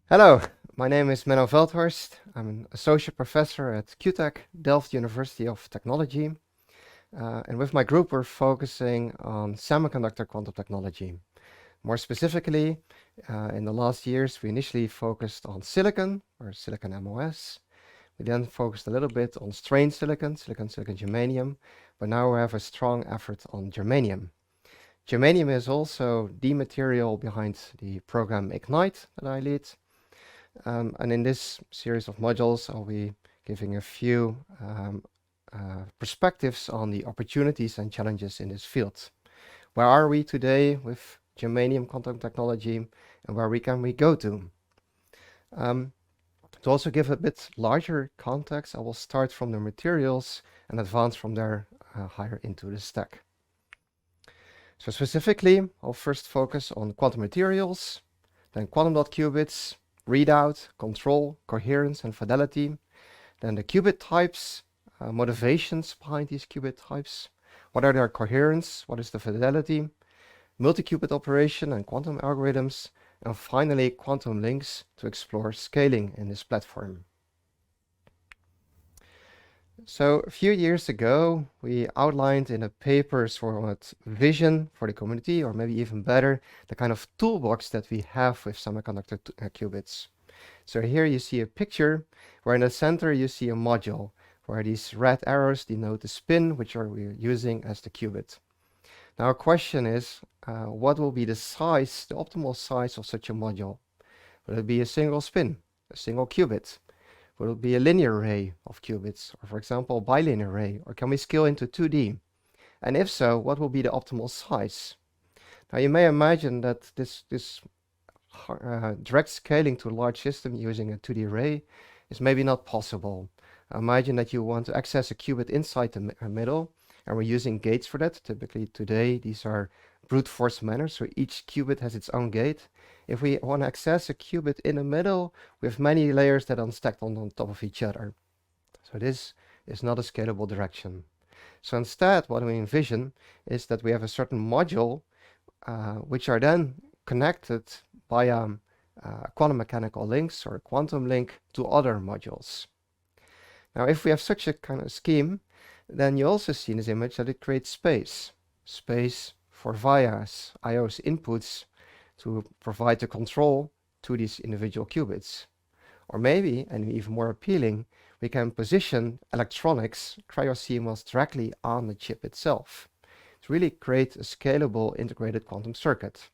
Hello, my name is Menno Veldhorst. I'm an associate professor at QTech, Delft University of Technology. And with my group, we're focusing on semiconductor quantum technology. More specifically, in the last years, we initially focused on silicon, or silicon MOS. We then focused a little bit on strained silicon, silicon germanium, but now we have a strong effort on germanium. Germanium is also the material behind the program Ignite that I lead. And in this series of modules, I'll be giving a few perspectives on the opportunities and challenges in this field. Where are we today with germanium quantum technology, and where can we go to? To also give a bit larger context, I will start from the materials and advance from there higher into the stack. So specifically, I'll first focus on quantum materials, then quantum dot qubits, readout, control, coherence, and fidelity. Then the qubit types, motivations behind these qubit types. What are their coherence? What is the fidelity? Multi-qubit operation and quantum algorithms. And finally, quantum links to explore scaling in this platform. So a few years ago, we outlined in a paper sort of vision for the community, or maybe even better, the kind of toolbox that we have with semiconductor qubits. So here you see a picture where in the center you see a module, where these red arrows denote the spin, which we're using as the qubit. Now our question is, what will be the size, the optimal size of such a module? Will it be a single spin, a single qubit? Will it be a linear array of qubits, or for example, a bilinear array, or can we scale into 2D? And if so, what will be the optimal size? Now you may imagine that this direct scaling to a large system using a 2D array is maybe not possible. Imagine that you want to access a qubit inside the middle, and we're using gates for that. Typically today, these are brute force manner, so each qubit has its own gate. If we want to access a qubit in the middle, we have many layers that are stacked on top of each other. So this is not a scalable direction. So instead, what we envision is that we have a certain module which are then connected via quantum mechanical links or a quantum link to other modules. Now, if we have such a kind of scheme, then you also see in this image that it creates space for vias, IOs inputs to provide the control to these individual qubits. Or maybe, and even more appealing, we can position electronics, cryo-CMOS, directly on the chip itself to really create a scalable integrated quantum circuit.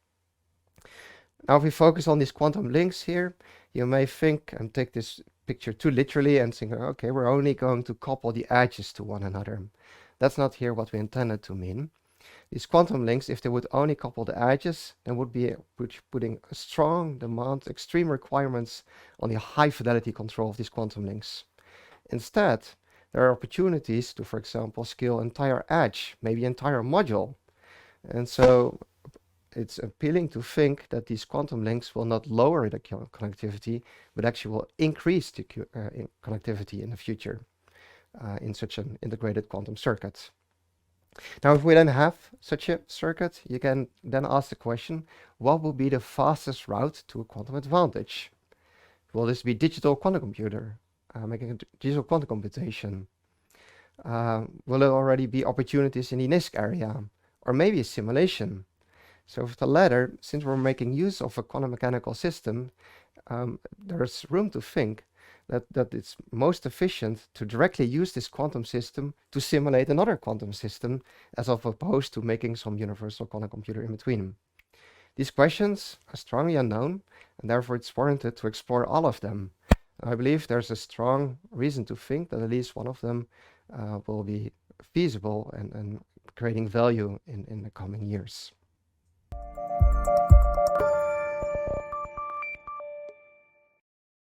Now, if we focus on these quantum links here, you may think and take this picture too literally and think, okay, we're only going to couple the edges to one another. That's not here what we intended to mean. These quantum links, if they would only couple the edges, then would be putting a strong demand, extreme requirements on the high fidelity control of these quantum links. Instead, there are opportunities to, for example, scale entire edge, maybe entire module. And so it's appealing to think that these quantum links will not lower the connectivity, but actually will increase the connectivity in the future in such an integrated quantum circuit. Now, if we then have such a circuit, you can then ask the question, what will be the fastest route to a quantum advantage? Will this be digital quantum computer, making a digital quantum computation? Will there already be opportunities in the NISQ area? Or maybe a simulation? So with the latter, since we're making use of a quantum mechanical system, there's room to think that it's most efficient to directly use this quantum system to simulate another quantum system, as opposed to making some universal quantum computer in between. These questions are strongly unknown, and therefore it's warranted to explore all of them. I believe there's a strong reason to think that at least one of them will be feasible and creating value in the coming years.